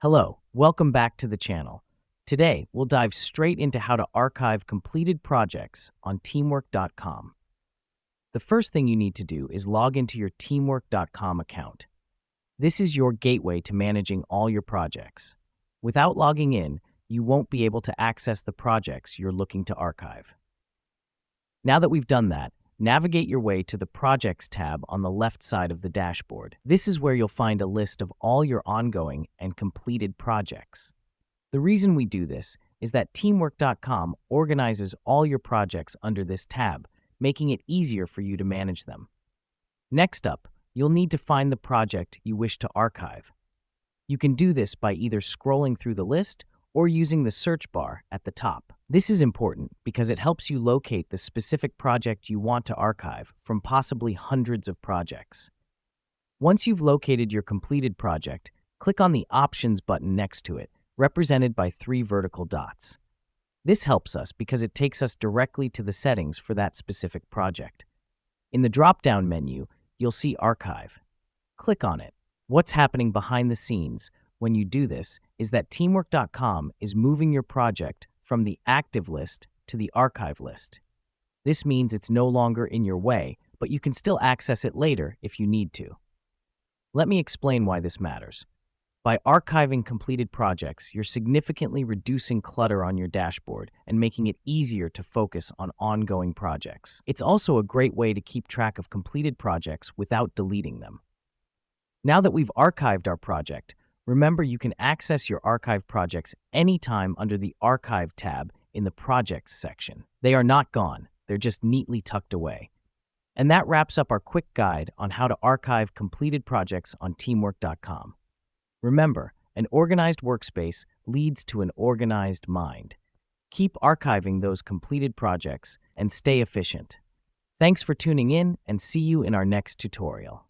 Hello, welcome back to the channel. Today, we'll dive straight into how to archive completed projects on teamwork.com. The first thing you need to do is log into your teamwork.com account. This is your gateway to managing all your projects. Without logging in, you won't be able to access the projects you're looking to archive. Now that we've done that, navigate your way to the Projects tab on the left side of the dashboard. This is where you'll find a list of all your ongoing and completed projects. The reason we do this is that Teamwork.com organizes all your projects under this tab, making it easier for you to manage them. Next up, you'll need to find the project you wish to archive. You can do this by either scrolling through the list or using the search bar at the top. This is important because it helps you locate the specific project you want to archive from possibly hundreds of projects. Once you've located your completed project, click on the Options button next to it, represented by 3 vertical dots. This helps us because it takes us directly to the settings for that specific project. In the drop-down menu, you'll see Archive. Click on it. What's happening behind the scenes when you do this is that Teamwork.com is moving your project from the active list to the archive list. This means it's no longer in your way, but you can still access it later if you need to. Let me explain why this matters. By archiving completed projects, you're significantly reducing clutter on your dashboard and making it easier to focus on ongoing projects. It's also a great way to keep track of completed projects without deleting them. Now that we've archived our project, remember you can access your archive projects anytime under the Archive tab in the Projects section. They are not gone, they're just neatly tucked away. And that wraps up our quick guide on how to archive completed projects on teamwork.com. Remember, an organized workspace leads to an organized mind. Keep archiving those completed projects and stay efficient. Thanks for tuning in and see you in our next tutorial.